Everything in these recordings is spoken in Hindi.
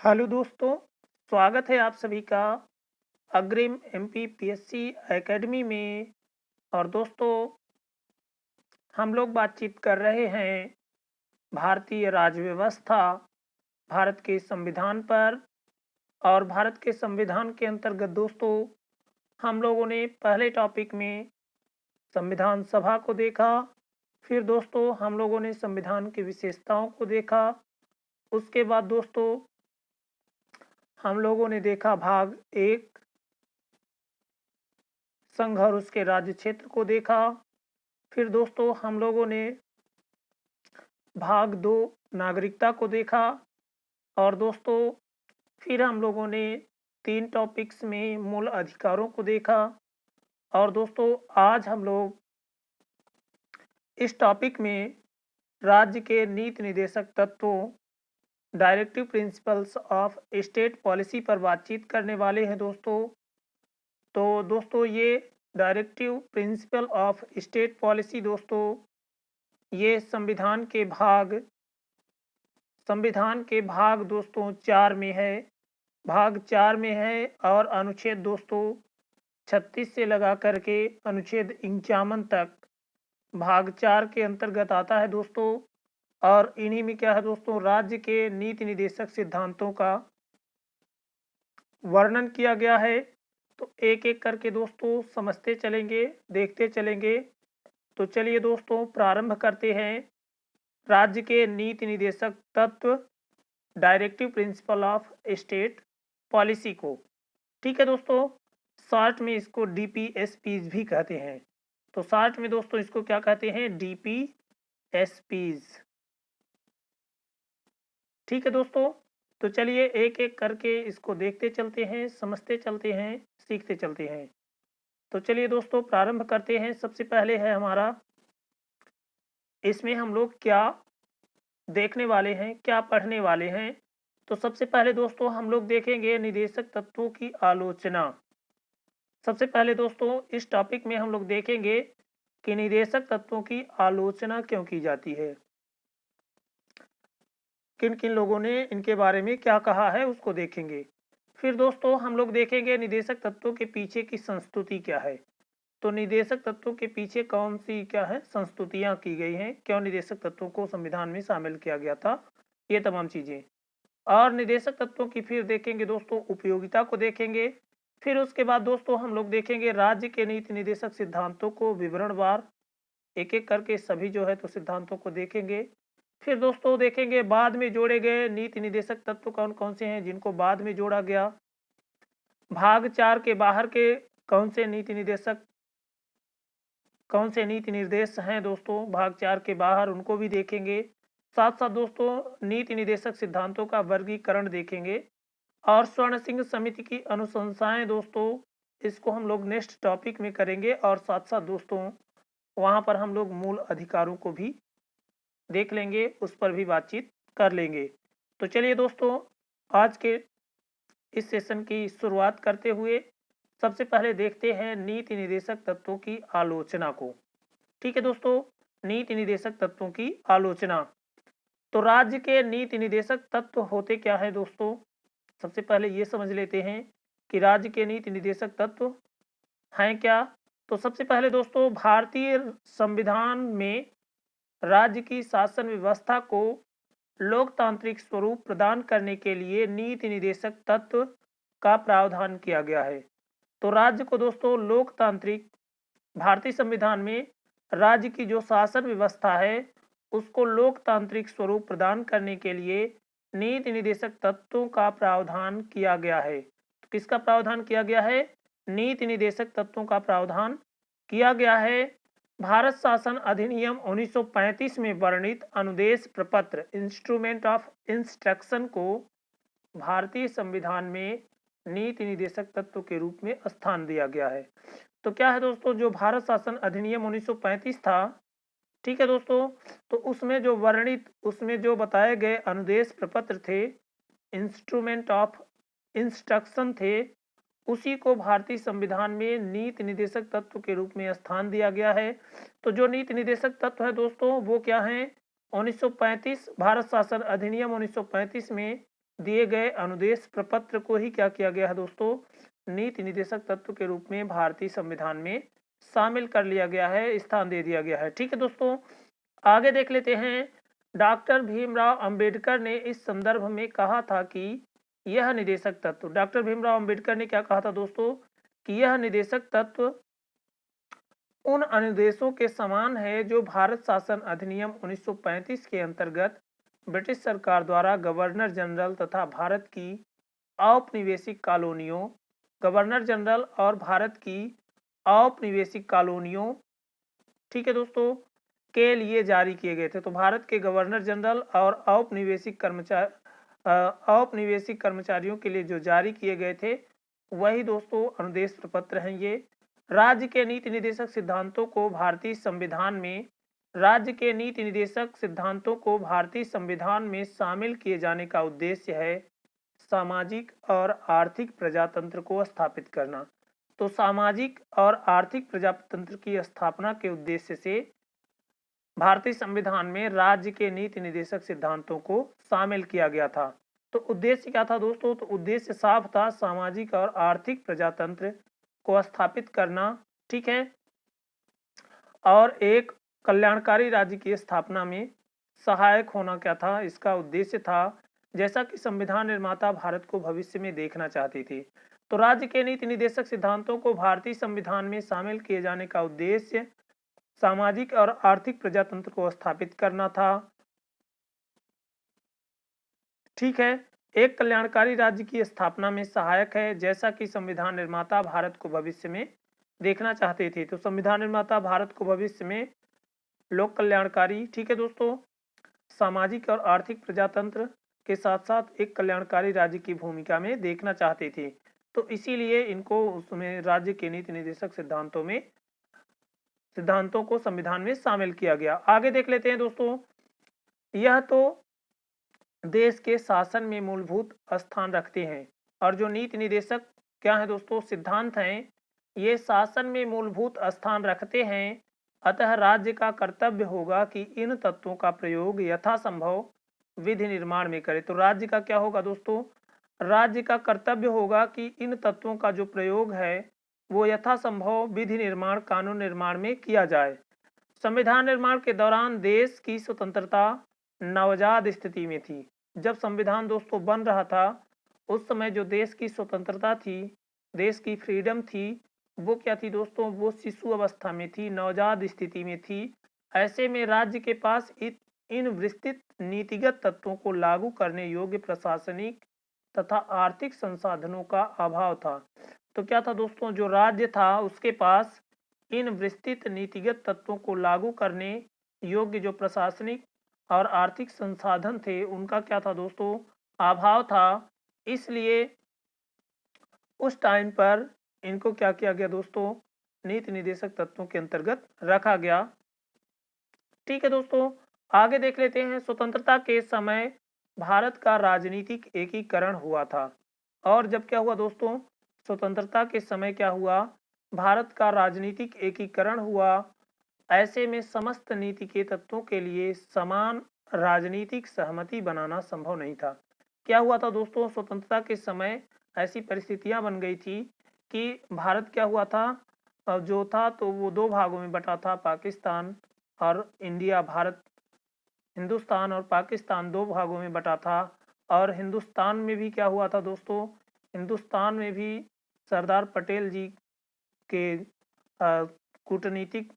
हेलो दोस्तों, स्वागत है आप सभी का अग्रिम एमपीपीएससी एकेडमी में। और दोस्तों, हम लोग बातचीत कर रहे हैं भारतीय राज्य व्यवस्था, भारत के संविधान पर। और भारत के संविधान के अंतर्गत दोस्तों, हम लोगों ने पहले टॉपिक में संविधान सभा को देखा। फिर दोस्तों हम लोगों ने संविधान की विशेषताओं को देखा। उसके बाद दोस्तों हम लोगों ने देखा भाग एक, संघ और उसके राज्य क्षेत्र को देखा। फिर दोस्तों हम लोगों ने भाग दो, नागरिकता को देखा। और दोस्तों फिर हम लोगों ने 3 टॉपिक्स में मूल अधिकारों को देखा। और दोस्तों आज हम लोग इस टॉपिक में राज्य के नीति निर्देशक तत्वों, directive principles of state policy पर बातचीत करने वाले हैं दोस्तों। तो दोस्तों ये directive principle of state policy दोस्तों, ये संविधान के भाग दोस्तों 4 में है। भाग 4 में है और अनुच्छेद दोस्तों 36 से लगा करके अनुच्छेद 51 तक भाग 4 के अंतर्गत आता है दोस्तों। और इन्हीं में क्या है दोस्तों, राज्य के नीति निर्देशक सिद्धांतों का वर्णन किया गया है। तो एक एक करके दोस्तों समझते चलेंगे, देखते चलेंगे। तो चलिए दोस्तों प्रारंभ करते हैं राज्य के नीति निर्देशक तत्व, directive principle of state policy को। ठीक है दोस्तों, शॉर्ट में इसको डीपीएसपीज भी कहते हैं। तो शॉर्ट में दोस्तों इसको क्या कहते हैं, डीपीएसपीज। ठीक है दोस्तों, तो चलिए एक एक करके इसको देखते चलते हैं, समझते चलते हैं, सीखते चलते हैं। तो चलिए दोस्तों प्रारंभ करते हैं। सबसे पहले है हमारा, इसमें हम लोग क्या देखने वाले हैं, क्या पढ़ने वाले हैं। तो सबसे पहले दोस्तों हम लोग देखेंगे निर्देशक तत्वों की आलोचना। सबसे पहले दोस्तों इस टॉपिक में हम लोग देखेंगे कि निर्देशक तत्वों की आलोचना क्यों की जाती है, किन किन लोगों ने इनके बारे में क्या कहा है उसको देखेंगे। फिर दोस्तों हम लोग देखेंगे निर्देशक तत्वों के पीछे की संस्तुति क्या है। तो निर्देशक तत्वों के पीछे कौन सी क्या है संस्तुतियां की गई हैं, क्यों निर्देशक तत्वों को संविधान में शामिल किया गया था, ये तमाम चीजें। और निर्देशक तत्वों की फिर देखेंगे दोस्तों उपयोगिता को देखेंगे। फिर उसके बाद दोस्तों हम लोग देखेंगे राज्य के नीति निर्देशक सिद्धांतों को विवरणवार, एक एक करके सभी जो है तो सिद्धांतों को देखेंगे। फिर दोस्तों देखेंगे बाद में जोड़े गए नीति निर्देशक तत्व कौन कौन से हैं जिनको बाद में जोड़ा गया। भाग 4 के बाहर के कौन से नीति निर्देश हैं दोस्तों, भाग 4 के बाहर उनको भी देखेंगे। साथ साथ दोस्तों नीति निर्देशक सिद्धांतों का वर्गीकरण देखेंगे। और स्वर्ण सिंह समिति की अनुशंसाएं दोस्तों, इसको हम लोग नेक्स्ट टॉपिक में करेंगे। और साथ साथ दोस्तों वहां पर हम लोग मूल अधिकारों को भी देख लेंगे, उस पर भी बातचीत कर लेंगे। तो चलिए दोस्तों आज के इस सेशन की शुरुआत करते हुए सबसे पहले देखते हैं नीति निर्देशक तत्वों की आलोचना को। ठीक है दोस्तों, नीति निर्देशक तत्वों की आलोचना। तो राज्य के नीति निर्देशक तत्व होते क्या है दोस्तों, सबसे पहले ये समझ लेते हैं कि राज्य के नीति निर्देशक तत्व हैं क्या। तो सबसे पहले दोस्तों भारतीय संविधान में राज्य की शासन व्यवस्था को लोकतांत्रिक स्वरूप प्रदान करने के लिए नीति निर्देशक तत्व का प्रावधान किया गया है। तो राज्य को दोस्तों लोकतांत्रिक, भारतीय संविधान में राज्य की जो शासन व्यवस्था है उसको लोकतांत्रिक स्वरूप प्रदान करने के लिए नीति निर्देशक तत्वों का प्रावधान किया गया है। तो किसका प्रावधान किया गया है, नीति निर्देशक तत्वों का प्रावधान किया गया है। भारत शासन अधिनियम 1935 में वर्णित अनुदेश प्रपत्र, इंस्ट्रूमेंट ऑफ इंस्ट्रक्शन को भारतीय संविधान में नीति निर्देशक तत्व के रूप में स्थान दिया गया है। तो क्या है दोस्तों, जो भारत शासन अधिनियम 1935 था, ठीक है दोस्तों, तो उसमें जो वर्णित, उसमें जो बताए गए अनुदेश प्रपत्र थे, इंस्ट्रूमेंट ऑफ इंस्ट्रक्शन थे, उसी को भारतीय संविधान में नीति निर्देशक तत्व के रूप में स्थान दिया गया है। तो जो नीति निर्देशक तत्व है दोस्तों वो क्या है, 1935 भारत शासन अधिनियम 1935 में दिए गए अनुदेश प्रपत्र को ही क्या किया गया है दोस्तों, नीति निदेशक तत्व के रूप में भारतीय संविधान में शामिल कर लिया गया है, स्थान दे दिया गया है। ठीक है दोस्तों, आगे देख लेते हैं। डॉक्टर भीमराव अंबेडकर ने इस संदर्भ में कहा था कि यह निदेशक तत्व, डॉक्टर भीमराव अंबेडकर ने क्या कहा था दोस्तों, कि यह निदेशक तत्व उन अनुदेशों के समान है जो भारत शासन अधिनियम 1935 के अंतर्गत ब्रिटिश सरकार द्वारा गवर्नर जनरल तथा भारत की औपनिवेशिक कॉलोनियों, गवर्नर जनरल और भारत की औपनिवेशिक कॉलोनियों, ठीक है दोस्तों, के लिए जारी किए गए थे। तो भारत के गवर्नर जनरल और औपनिवेशिक कर्मचारियों के लिए जो जारी किए गए थे वही दोस्तों अनुदेश प्रपत्र हैं। ये राज्य के नीति निदेशक सिद्धांतों को भारतीय संविधान में शामिल किए जाने का उद्देश्य है सामाजिक और आर्थिक प्रजातंत्र को स्थापित करना। तो सामाजिक और आर्थिक प्रजातंत्र की स्थापना के उद्देश्य से भारतीय संविधान में राज्य के नीति निदेशक सिद्धांतों को शामिल किया गया था। तो उद्देश्य क्या था दोस्तों, तो उद्देश्य साफ था, सामाजिक और आर्थिक प्रजातंत्र को स्थापित करना, ठीक है, और एक कल्याणकारी राज्य की स्थापना में सहायक होना क्या था, इसका उद्देश्य था। जैसा कि संविधान निर्माता भारत को भविष्य में देखना चाहती थी, तो राज्य के नीति निदेशक सिद्धांतों को भारतीय संविधान में शामिल किए जाने का उद्देश्य सामाजिक और आर्थिक प्रजातंत्र को स्थापित करना था, ठीक है, एक कल्याणकारी राज्य की स्थापना में सहायक है, जैसा कि संविधान निर्माता भारत को भविष्य में देखना चाहते थे। तो संविधान निर्माता भारत को भविष्य में लोक कल्याणकारी, ठीक है दोस्तों, सामाजिक और आर्थिक प्रजातंत्र के साथ साथ एक कल्याणकारी राज्य की भूमिका में देखना चाहते थे। तो इसीलिए इनको उसमें राज्य के नीति निदेशक सिद्धांतों को संविधान में शामिल किया गया। आगे देख लेते हैं दोस्तों। यह तो देश के शासन में मूलभूत स्थान रखते हैं, और जो नीति निदेशक क्या है दोस्तों, सिद्धांत हैं, ये शासन में मूलभूत स्थान रखते हैं। अतः राज्य का कर्तव्य होगा कि इन तत्वों का प्रयोग यथासंभव विधि निर्माण में करे। तो राज्य का क्या होगा दोस्तों, राज्य का कर्तव्य होगा कि इन तत्वों का जो प्रयोग है वो यथासंभव विधि निर्माण, कानून निर्माण में किया जाए। संविधान निर्माण के दौरान देश की स्वतंत्रता नवजात स्थिति में थी। जब संविधान दोस्तों बन रहा था उस समय जो देश की स्वतंत्रता थी, देश की फ्रीडम थी, वो क्या थी दोस्तों, वो शिशु अवस्था में थी, नवजात स्थिति में थी। ऐसे में राज्य के पास इन विस्तृत नीतिगत तत्वों को लागू करने योग्य प्रशासनिक तथा आर्थिक संसाधनों का अभाव था। तो क्या था दोस्तों, जो राज्य था उसके पास इन विस्तृत नीतिगत तत्वों को लागू करने योग्य जो प्रशासनिक और आर्थिक संसाधन थे उनका क्या था दोस्तों, अभाव था। इसलिए उस टाइम पर इनको क्या किया गया दोस्तों, नीति निदेशक तत्वों के अंतर्गत रखा गया, ठीक है दोस्तों। आगे देख लेते हैं। स्वतंत्रता के समय भारत का राजनीतिक एकीकरण हुआ था, और जब क्या हुआ दोस्तों, स्वतंत्रता के समय क्या हुआ, भारत का राजनीतिक एकीकरण हुआ। ऐसे में समस्त नीति के तत्वों के लिए समान राजनीतिक सहमति बनाना संभव नहीं था। क्या हुआ था दोस्तों, स्वतंत्रता के समय ऐसी परिस्थितियां बन गई थी कि भारत क्या हुआ था, जो था तो वो दो भागों में बटा था, पाकिस्तान और इंडिया, भारत, हिंदुस्तान और पाकिस्तान दो भागों में बटा था। और हिंदुस्तान में भी क्या हुआ था दोस्तों, हिंदुस्तान में भी सरदार पटेल जी के कूटनीतिक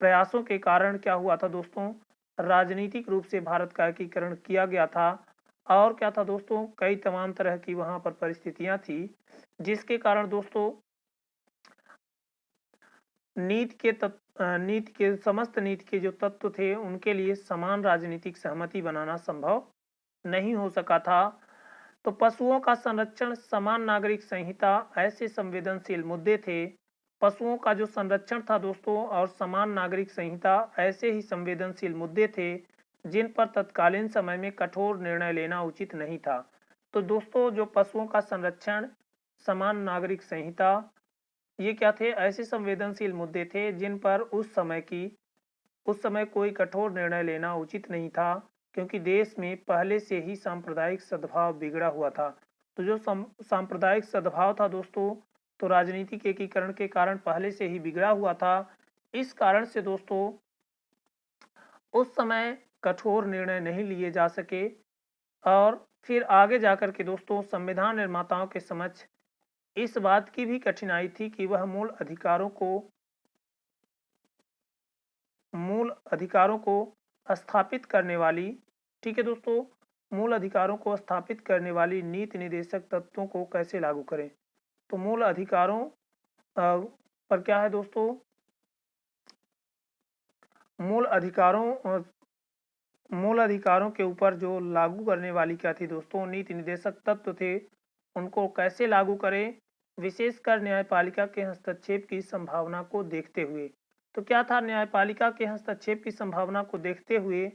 प्रयासों के कारण क्या हुआ था दोस्तों, राजनीतिक रूप से भारत का एकीकरण किया गया था। और क्या था दोस्तों, कई तमाम तरह की वहां पर परिस्थितियां थी जिसके कारण दोस्तों समस्त नीति के जो तत्व थे उनके लिए समान राजनीतिक सहमति बनाना संभव नहीं हो सका था। तो पशुओं का संरक्षण, समान नागरिक संहिता ऐसे संवेदनशील मुद्दे थे। पशुओं का जो संरक्षण था दोस्तों और समान नागरिक संहिता ऐसे ही संवेदनशील मुद्दे थे जिन पर तत्कालीन समय में कठोर निर्णय लेना उचित नहीं था। तो दोस्तों जो पशुओं का संरक्षण, समान नागरिक संहिता, ये क्या थे, ऐसे संवेदनशील मुद्दे थे जिन पर उस समय कोई कठोर निर्णय लेना उचित नहीं था। क्योंकि देश में पहले से ही सांप्रदायिक सद्भाव बिगड़ा हुआ था। तो जो सांप्रदायिक सद्भाव था दोस्तों, तो राजनीति के एकीकरण के कारण पहले से ही बिगड़ा हुआ था। इस कारण से दोस्तों उस समय कठोर निर्णय नहीं लिए जा सके और फिर आगे जाकर के दोस्तों संविधान निर्माताओं के समक्ष इस बात की भी कठिनाई थी कि वह मूल अधिकारों को स्थापित करने वाली, ठीक है दोस्तों, मूल अधिकारों को स्थापित करने वाली नीति निदेशक तत्वों को कैसे लागू करें। तो मूल अधिकारों पर क्या है दोस्तों, मूल अधिकारों के ऊपर जो लागू करने वाली क्या थी दोस्तों, नीति निदेशक तत्व थे, उनको कैसे लागू करें, विशेषकर न्यायपालिका के हस्तक्षेप की संभावना को देखते हुए। तो क्या था, न्यायपालिका के हस्तक्षेप की संभावना को देखते हुए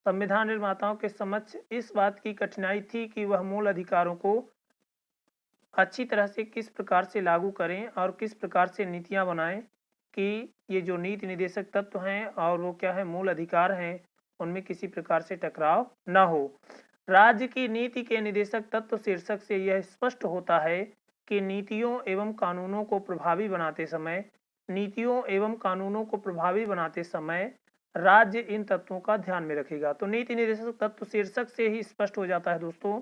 संविधान निर्माताओं के समक्ष इस बात की कठिनाई थी कि वह मूल अधिकारों को अच्छी तरह से किस प्रकार से लागू करें और किस प्रकार से नीतियां बनाएं कि ये जो नीति निदेशक तत्व हैं और वो क्या है मूल अधिकार हैं, उनमें किसी प्रकार से टकराव न हो। राज्य की नीति के निदेशक तत्व शीर्षक से यह स्पष्ट होता है कि नीतियों एवं कानूनों को प्रभावी बनाते समय राज्य इन तत्वों का ध्यान में रखेगा। तो नीति निदेशक तत्व शीर्षक से ही स्पष्ट हो जाता है दोस्तों,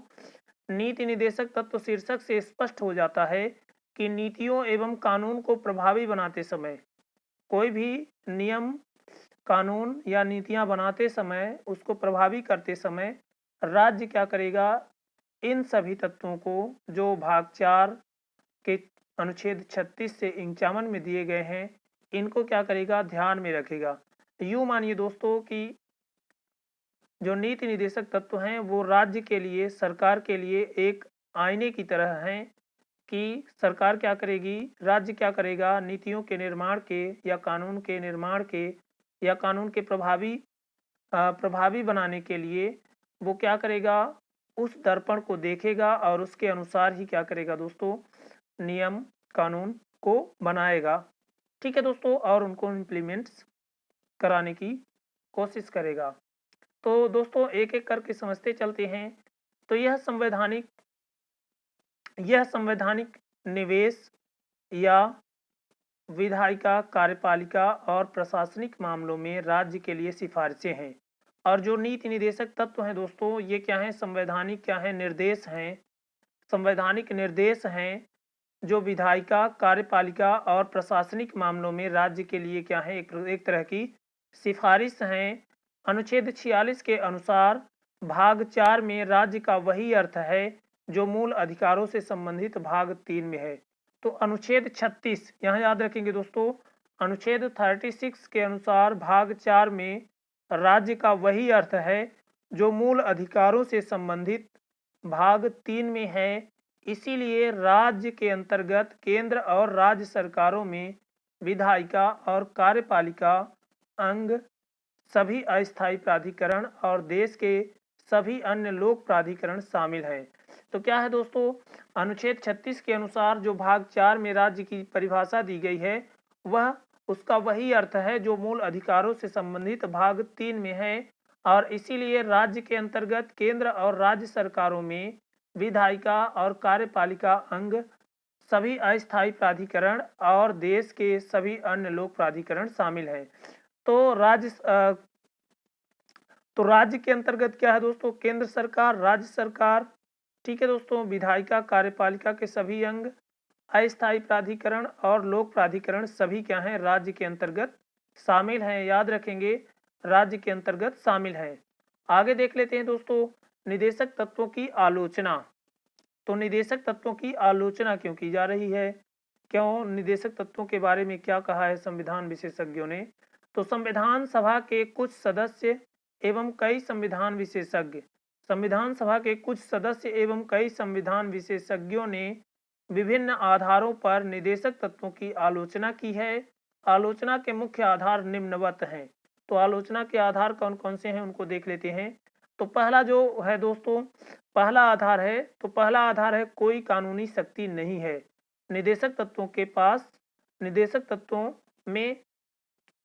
नीति निदेशक तत्व शीर्षक से स्पष्ट हो जाता है कि नीतियों एवं कानून को प्रभावी बनाते समय, कोई भी नियम, कानून या नीतियां बनाते समय, उसको प्रभावी करते समय राज्य क्या करेगा, इन सभी तत्वों को जो भाग 4 के अनुच्छेद 36 से 51 में दिए गए हैं, इनको क्या करेगा, ध्यान में रखेगा। यूं मानिए दोस्तों कि जो नीति निदेशक तत्व हैं वो राज्य के लिए, सरकार के लिए एक आईने की तरह हैं कि सरकार क्या करेगी, राज्य क्या करेगा, नीतियों के निर्माण के या कानून के निर्माण के या कानून के प्रभावी बनाने के लिए वो क्या करेगा, उस दर्पण को देखेगा और उसके अनुसार ही क्या करेगा दोस्तों, नियम कानून को बनाएगा, ठीक है दोस्तों, और उनको इम्प्लीमेंट्स कराने की कोशिश करेगा। तो दोस्तों एक एक करके समझते चलते हैं। तो यह संवैधानिक निवेश या विधायिका, कार्यपालिका और प्रशासनिक मामलों में राज्य के लिए सिफारिशें हैं। और जो नीति निदेशक तत्व हैं दोस्तों, ये क्या हैं, संवैधानिक निर्देश हैं जो विधायिका, कार्यपालिका और प्रशासनिक मामलों में राज्य के लिए क्या है, एक तरह की सिफारिश हैं। अनुच्छेद 46 के अनुसार भाग 4 में राज्य का वही अर्थ है जो मूल अधिकारों से संबंधित भाग 3 में है। तो अनुच्छेद 36 यहाँ याद रखेंगे दोस्तों, अनुच्छेद 36 के अनुसार भाग 4 में राज्य का वही अर्थ है जो मूल अधिकारों से संबंधित भाग 3 में है। इसीलिए राज्य के अंतर्गत केंद्र और राज्य सरकारों में विधायिका और कार्यपालिका अंग, सभी अस्थायी प्राधिकरण और देश के सभी अन्य लोक प्राधिकरण शामिल हैं। तो क्या है दोस्तों, अनुच्छेद 36 के अनुसार जो भाग 4 में राज्य की परिभाषा दी गई है, वह उसका वही अर्थ है जो मूल अधिकारों से संबंधित भाग 3 में है। और इसीलिए राज्य के अंतर्गत केंद्र और राज्य सरकारों में विधायिका और कार्यपालिका अंग, सभी अस्थायी प्राधिकरण और देश के सभी अन्य लोक प्राधिकरण शामिल हैं। तो राज्य के अंतर्गत क्या है दोस्तों, केंद्र सरकार, राज्य सरकार, ठीक है दोस्तों, विधायिका, कार्यपालिका के सभी अंग, अस्थायी प्राधिकरण और लोक प्राधिकरण सभी क्या हैं, राज्य के अंतर्गत शामिल हैं। याद रखेंगे, राज्य के अंतर्गत शामिल हैं। आगे देख लेते हैं दोस्तों, निदेशक तत्वों की आलोचना। तो निदेशक तत्वों की आलोचना क्यों की जा रही है, क्यों, निदेशक तत्वों के बारे में क्या कहा है संविधान विशेषज्ञों ने। तो संविधान सभा के कुछ सदस्य एवं कई संविधान विशेषज्ञों ने विभिन्न आधारों पर निदेशक तत्वों की आलोचना की है। आलोचना के मुख्य आधार निम्नवत हैं। तो आलोचना के आधार कौन कौन से हैं उनको देख लेते हैं। तो पहला जो है दोस्तों, पहला आधार है कोई कानूनी शक्ति नहीं है। निदेशक तत्वों के पास, निदेशक तत्वों में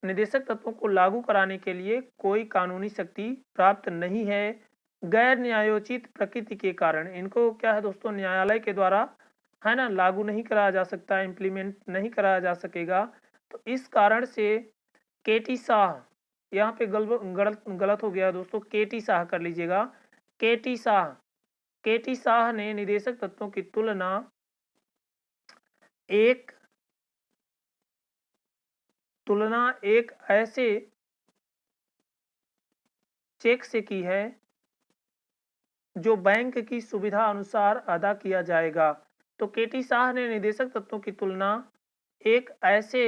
निदेशक तत्वों को लागू कराने के लिए कोई कानूनी शक्ति प्राप्त नहीं है। गैर न्यायोचित प्रकृति के कारण इनको क्या है दोस्तों, न्यायालय के द्वारा है ना लागू नहीं कराया जा सकता, इम्प्लीमेंट नहीं कराया जा सकेगा। तो इस कारण से केटी शाह, यहाँ पे गलत गलत हो गया दोस्तों, केटी शाह कर लीजिएगा। केटी शाह, केटी शाह ने निदेशक तत्वों की तुलना एक ऐसे चेक से की है जो बैंक की सुविधा अनुसार अदा किया जाएगा। तो केटी शाह ने निदेशक तत्वों की तुलना एक ऐसे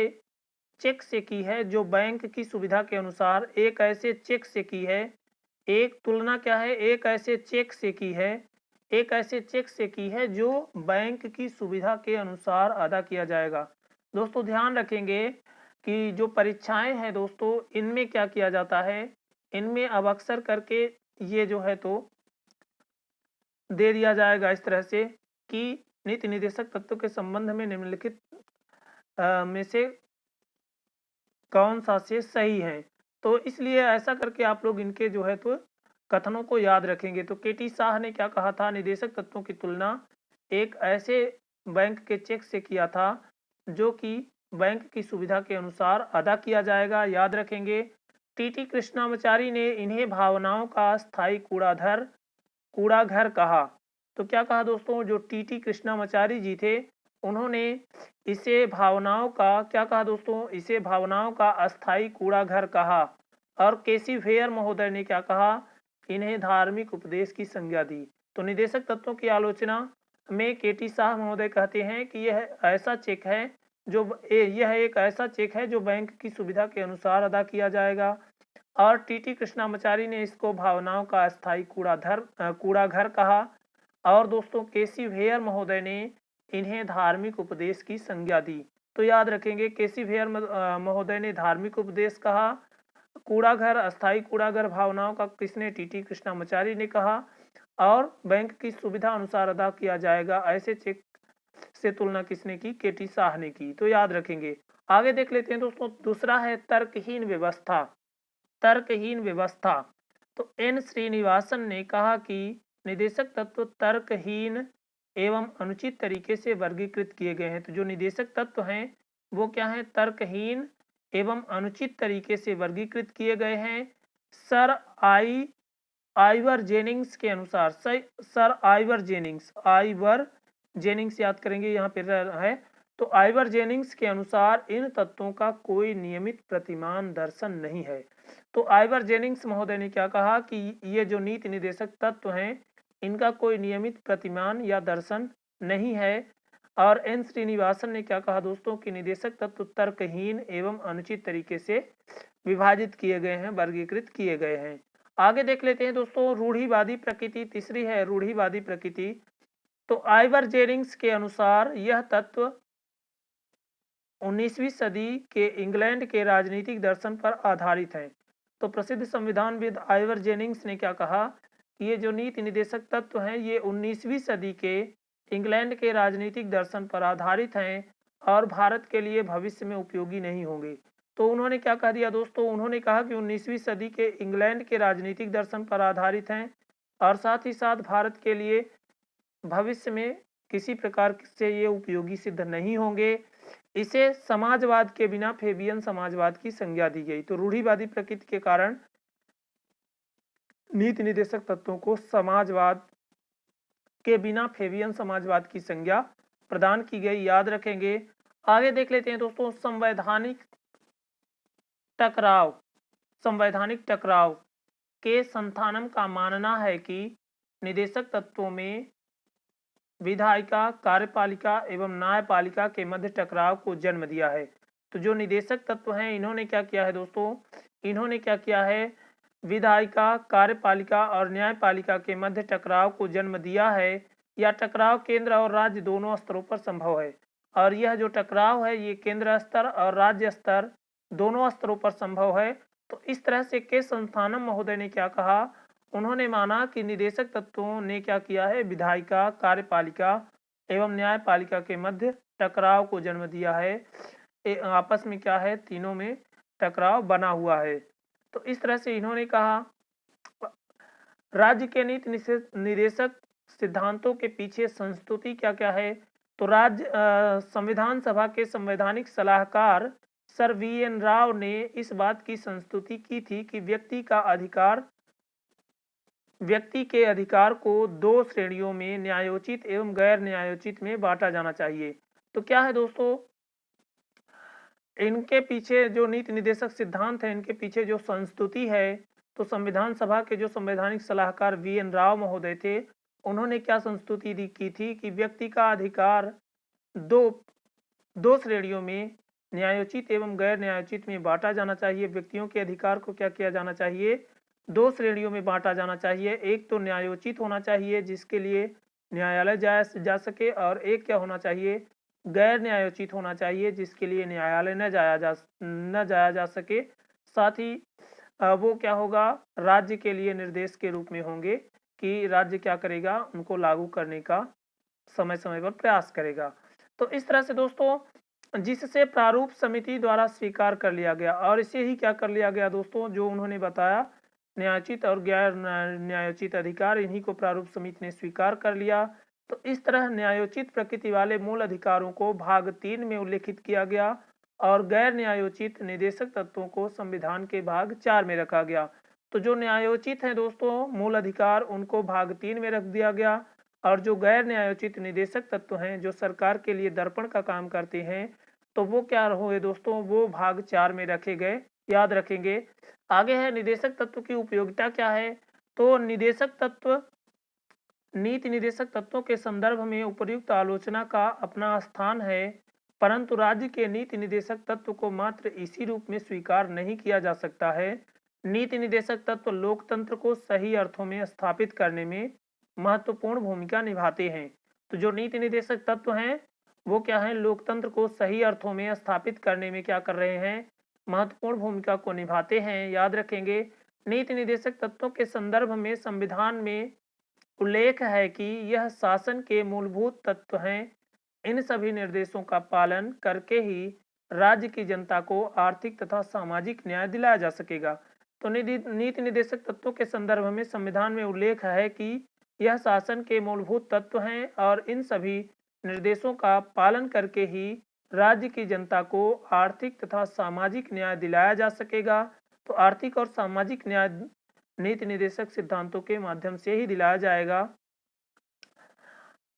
चेक से की है जो बैंक की सुविधा के अनुसार, एक ऐसे चेक से की है। एक तुलना क्या है, एक ऐसे चेक से की है, एक ऐसे चेक से की है जो बैंक की सुविधा के अनुसार अदा किया जाएगा। दोस्तों ध्यान रखेंगे कि जो परीक्षाएं हैं दोस्तों, इनमें क्या किया जाता है, इनमें अब अक्सर करके ये जो है तो दे दिया जाएगा इस तरह से कि नीति निदेशक तत्व के संबंध में निम्नलिखित में से कौन सा से सही है। तो इसलिए ऐसा करके आप लोग इनके जो है तो कथनों को याद रखेंगे। तो केटी शाह ने क्या कहा था, निदेशक तत्वों की तुलना एक ऐसे बैंक के चेक से किया था जो कि बैंक की सुविधा के अनुसार अदा किया जाएगा, याद रखेंगे। टीटी कृष्णामाचारी ने इन्हें भावनाओं का स्थायी कूड़ाघर कहा। तो क्या कहा दोस्तों, जो टीटी कृष्णामाचारी जी थे उन्होंने इसे भावनाओं का क्या कहा दोस्तों, इसे भावनाओं का अस्थायी कूड़ाघर कहा। और केसी फेयर महोदय ने क्या कहा, इन्हें धार्मिक उपदेश की संज्ञा दी। तो निदेशक तत्वों की आलोचना में केटी शाह महोदय कहते हैं कि यह ऐसा चेक है यह एक ऐसा चेक है जो बैंक की सुविधा के अनुसार अदा किया जाएगा। और टीटी कृष्णामाचारी ने इसको भावनाओं का अस्थायी कूड़ाघर कहा। और दोस्तों केसी फेयर महोदय ने इन्हें धार्मिक उपदेश की संज्ञा दी। तो याद रखेंगे, केसी फेयर महोदय ने धार्मिक उपदेश कहा, कूड़ाघर अस्थायी कूड़ाघर भावनाओं का किसने, टीटी कृष्णामाचारी ने कहा। और बैंक की सुविधा अनुसार अदा किया जाएगा ऐसे चेक से तुलना किसने की, केटी शाह ने की। तो याद रखेंगे। आगे देख लेते हैं दोस्तों, दूसरा है तर्कहीन व्यवस्था। तर्कहीन व्यवस्था। तो एन श्रीनिवासन ने कहा कि निदेशक तत्व तर्कहीन एवं अनुचित तरीके से वर्गीकृत किए गए हैं। तो जो निदेशक तत्व हैं वो क्या है, तर्कहीन एवं अनुचित तरीके से वर्गीकृत किए गए हैं। सर आइवर जेनिंग्स के अनुसार, सर आइवर जेनिंग्स याद करेंगे, यहाँ पे है। तो आइवर जेनिंग्स के अनुसार इन तत्वों का कोई नियमित प्रतिमान दर्शन नहीं है। तो आइवर जेनिंग्स महोदय ने क्या कहा कि ये जो नीति निदेशक तत्व हैं इनका कोई नियमित प्रतिमान या दर्शन नहीं है। और एन श्रीनिवासन ने क्या कहा दोस्तों कि निदेशक तत्व तर्कहीन एवं अनुचित तरीके से विभाजित किए गए हैं, वर्गीकृत किए गए हैं। आगे देख लेते हैं दोस्तों, रूढ़िवादी प्रकृति। तीसरी है रूढ़िवादी प्रकृति। तो आइवर जेनिंग्स के अनुसार यह तत्व 19वीं सदी के इंग्लैंड के राजनीतिक दर्शन पर आधारित है। तो प्रसिद्ध संविधानविद आइवर जेनिंग्स ने क्या कहा, ये जो नीति निदेशक तत्व हैं ये 19वीं सदी के इंग्लैंड के राजनीतिक दर्शन पर आधारित हैं और भारत के लिए भविष्य में उपयोगी नहीं होंगे। तो उन्होंने क्या कह दिया दोस्तों, उन्होंने कहा कि 19वीं सदी के इंग्लैंड के राजनीतिक दर्शन पर आधारित हैं और साथ ही साथ भारत के लिए भविष्य में किसी प्रकार से ये उपयोगी सिद्ध नहीं होंगे। इसे समाजवाद के बिना फेबियन समाजवाद की संज्ञा दी गई। तो रूढ़िवादी प्रकृति के कारण नीति निदेशक तत्वों को समाजवाद के बिना फेबियन समाजवाद की संज्ञा प्रदान की गई, याद रखेंगे। आगे देख लेते हैं दोस्तों, संवैधानिक टकराव के संस्थानम का मानना है कि निदेशक तत्वों में विधायिका, कार्यपालिका एवं न्यायपालिका के मध्य टकराव को जन्म दिया है। तो जो निदेशक तत्व हैं इन्होंने क्या किया है दोस्तों, इन्होंने क्या किया है, विधायिका, कार्यपालिका और न्यायपालिका के मध्य टकराव को जन्म दिया है। यह टकराव केंद्र और राज्य दोनों स्तरों पर संभव है। और यह जो टकराव है ये केंद्र स्तर और राज्य स्तर दोनों स्तरों पर संभव है। तो इस तरह से के संस्थानम महोदय ने क्या कहा, उन्होंने माना कि निदेशक तत्वों ने क्या किया है, विधायिका, कार्यपालिका एवं न्यायपालिका के मध्य टकराव को जन्म दिया है। आपस में क्या है, तीनों में टकराव बना हुआ है। तो इस तरह से इन्होंने कहा राज्य के नीति निदेशक सिद्धांतों के पीछे संस्तुति क्या-क्या है? तो संविधान सभा के संवैधानिक सलाहकार सर वी.एन. राव ने इस बात की संस्तुति की थी कि व्यक्ति के अधिकार को 2 श्रेणियों में न्यायोचित एवं गैर न्यायोचित में बांटा जाना चाहिए। तो क्या है दोस्तों, इनके पीछे जो नीति निदेशक सिद्धांत है, इनके पीछे जो संस्तुति है, तो संविधान सभा के जो संवैधानिक सलाहकार वी.एन. राव महोदय थे, उन्होंने क्या संस्तुति की थी कि व्यक्ति का अधिकार दो श्रेणियों में न्यायोचित एवं गैर न्यायोचित में बांटा जाना चाहिए। व्यक्तियों के अधिकार को क्या किया जाना चाहिए? 2 श्रेणियों में बांटा जाना चाहिए। एक तो न्यायोचित होना चाहिए जिसके लिए न्यायालय जा सके, और एक क्या होना चाहिए? गैर न्यायोचित होना चाहिए जिसके लिए न्यायालय न जाया जा सके। साथ ही वो क्या होगा, राज्य के लिए निर्देश के रूप में होंगे कि राज्य क्या करेगा, उनको लागू करने का समय समय पर प्रयास करेगा। तो इस तरह से दोस्तों, जिससे प्रारूप समिति द्वारा स्वीकार कर लिया गया, और इसे ही क्या कर लिया गया दोस्तों, जो उन्होंने बताया न्यायोचित और गैर न्यायोचित अधिकार, इन्हीं को प्रारूप समिति ने स्वीकार कर लिया। तो इस तरह न्यायोचित प्रकृति वाले मूल अधिकारों को भाग 3 में उल्लेखित किया गया और गैर न्यायोचित निदेशक तत्वों को संविधान के भाग 4 में रखा गया। तो जो न्यायोचित है दोस्तों मूल अधिकार, उनको भाग 3 में रख दिया गया, और जो गैर न्यायोचित निदेशक तत्व हैं जो सरकार के लिए दर्पण का काम करते हैं, तो वो क्या हुए दोस्तों, वो भाग 4 में रखे गए, याद रखेंगे। आगे है निदेशक तत्व की उपयोगिता क्या है? तो निदेशक तत्व नीति निदेशक तत्वों के संदर्भ में उपर्युक्त आलोचना का अपना स्थान है, परंतु राज्य के नीति निदेशक तत्व को मात्र इसी रूप में स्वीकार नहीं किया जा सकता है। नीति निदेशक तत्व लोकतंत्र को सही अर्थों में स्थापित करने में महत्वपूर्ण भूमिका निभाते हैं। तो जो नीति निदेशक तत्व हैं वो क्या है, लोकतंत्र को सही अर्थों में स्थापित करने में क्या कर रहे हैं, महत्वपूर्ण भूमिका को निभाते हैं। याद रखेंगे, नीति निदेशक तत्वों के संदर्भ में संविधान में उल्लेख है कि यह शासन के मूलभूत तत्व हैं। इन सभी निर्देशों का पालन करके ही राज्य की जनता को आर्थिक तथा सामाजिक न्याय दिलाया जा सकेगा। तो नीति निदेशक तत्वों के संदर्भ में संविधान में उल्लेख है कि यह शासन के मूलभूत तत्व हैं और इन सभी निर्देशों का पालन करके ही राज्य की जनता को आर्थिक तथा सामाजिक न्याय दिलाया जा सकेगा। तो आर्थिक और सामाजिक न्याय नीति निदेशक सिद्धांतों के माध्यम से ही दिलाया जाएगा।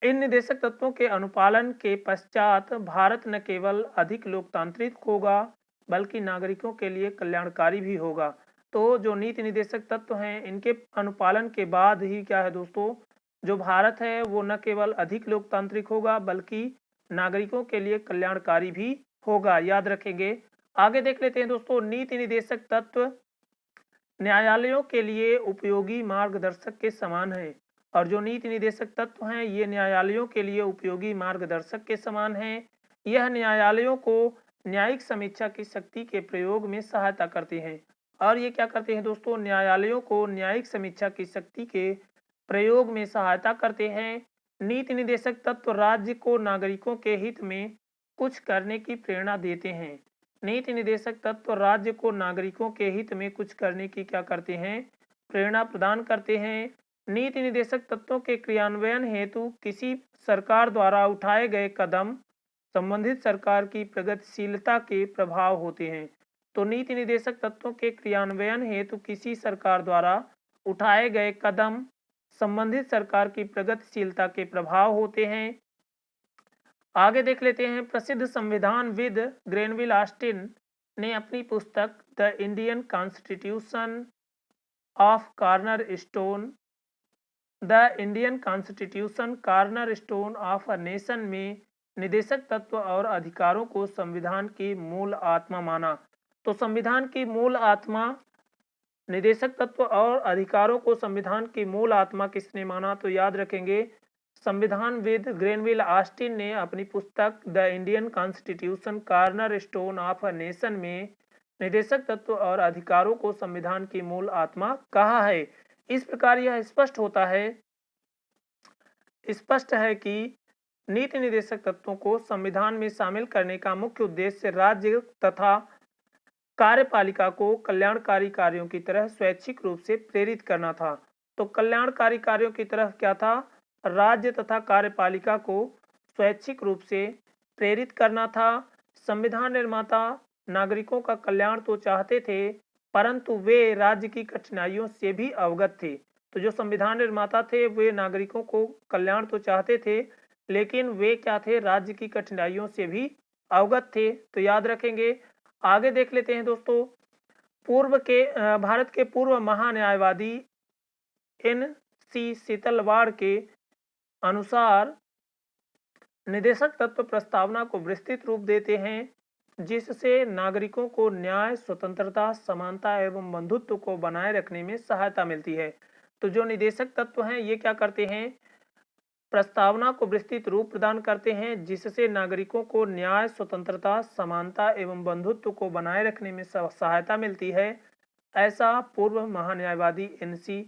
इन निदेशक तत्वों के अनुपालन के पश्चात भारत न केवल अधिक लोकतांत्रिक होगा बल्कि नागरिकों के लिए कल्याणकारी भी होगा। तो जो नीति निदेशक तत्व हैं, इनके अनुपालन के बाद ही क्या है दोस्तों, जो भारत है वो न केवल अधिक लोकतांत्रिक होगा बल्कि नागरिकों के लिए कल्याणकारी भी होगा। याद रखेंगे। आगे देख लेते हैं दोस्तों, नीति निदेशक तत्व न्यायालयों के लिए उपयोगी मार्गदर्शक के समान है, और जो नीति निदेशक तत्व हैं ये न्यायालयों के लिए उपयोगी मार्गदर्शक के समान हैं। यह न्यायालयों को न्यायिक समीक्षा की शक्ति के प्रयोग में सहायता करते हैं। और ये क्या करते हैं दोस्तों, न्यायालयों को न्यायिक समीक्षा की शक्ति के प्रयोग में सहायता करते हैं। नीति निदेशक तत्व राज्य को नागरिकों के हित में कुछ करने की प्रेरणा देते हैं। नीति निदेशक तत्व राज्य को नागरिकों के हित में कुछ करने की क्या करते हैं, प्रेरणा प्रदान करते हैं। नीति निदेशक तत्वों के क्रियान्वयन हेतु किसी सरकार द्वारा उठाए गए कदम संबंधित सरकार की प्रगतिशीलता के प्रभाव होते हैं। तो नीति निदेशक तत्वों के क्रियान्वयन हेतु किसी सरकार द्वारा उठाए गए कदम संबंधित सरकार की प्रगतिशीलता के प्रभाव होते हैं। आगे देख लेते हैं, प्रसिद्ध संविधानविद ग्रेनविल ऑस्टिन ने अपनी पुस्तक the Indian constitution of corner stone corner stone of a nation में निदेशक तत्व और अधिकारों को संविधान की मूल आत्मा माना। तो संविधान की मूल आत्मा निदेशक तत्व और अधिकारों को संविधान की मूल आत्मा किसने माना? तो याद रखेंगे, संविधानविद ग्रेनविल ऑस्टिन ने अपनी पुस्तक the Indian constitution corner stone of a nation में निदेशक तत्व और अधिकारों को संविधान की मूल आत्मा कहा है। इस प्रकार यह स्पष्ट है कि नीति निदेशक तत्वों को संविधान में शामिल करने का मुख्य उद्देश्य राज्य तथा कार्यपालिका को कल्याणकारी कार्यों की तरह स्वैच्छिक रूप से प्रेरित करना था। तो कल्याणकारी कार्यों की तरफ क्या था? राज्य तथा कार्यपालिका को स्वैच्छिक रूप से प्रेरित करना था। संविधान निर्माता नागरिकों का कल्याण तो चाहते थे, परंतु वे राज्य की कठिनाइयों से भी अवगत थे। तो जो संविधान निर्माता थे वे नागरिकों को कल्याण तो चाहते थे, लेकिन वे क्या थे? राज्य की कठिनाइयों से भी अवगत थे। तो याद रखेंगे। आगे देख लेते हैं दोस्तों। भारत के पूर्व महान्यायवादी NC सीतलवाड़ के अनुसार निदेशक तत्व प्रस्तावना को विस्तृत रूप देते हैं, जिससे नागरिकों को न्याय, स्वतंत्रता, समानता एवं बंधुत्व को बनाए रखने में सहायता मिलती है। तो जो निदेशक तत्व हैं ये क्या करते हैं? प्रस्तावना को विस्तृत रूप प्रदान करते हैं, जिससे नागरिकों को न्याय, स्वतंत्रता, समानता एवं बंधुत्व को बनाए रखने में सहायता मिलती है। ऐसा पूर्व महान्यायवादी NC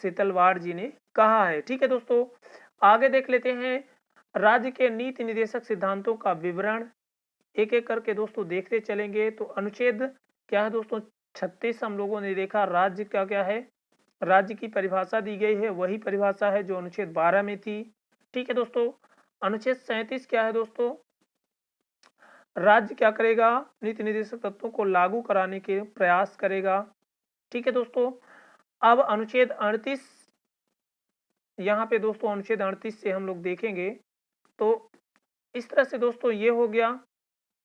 सीतलवाड़ जी ने कहा है। ठीक है दोस्तों, आगे देख लेते हैं। राज्य के नीति निदेशक सिद्धांतों का विवरण एक एक करके दोस्तों देखते चलेंगे। तो अनुच्छेद क्या है दोस्तों? 36 हम लोगों ने देखा। राज्य का क्या है? राज्य की परिभाषा दी गई है, वही परिभाषा है जो अनुच्छेद 12 में थी। ठीक है दोस्तों, अनुच्छेद 37 क्या है दोस्तों? राज्य क्या करेगा? नीति निदेशक तत्वों को लागू कराने के प्रयास करेगा। ठीक है दोस्तों, अब अनुच्छेद 38 यहाँ पे दोस्तों अनुच्छेद 38 से हम लोग देखेंगे। तो इस तरह से दोस्तों ये हो गया।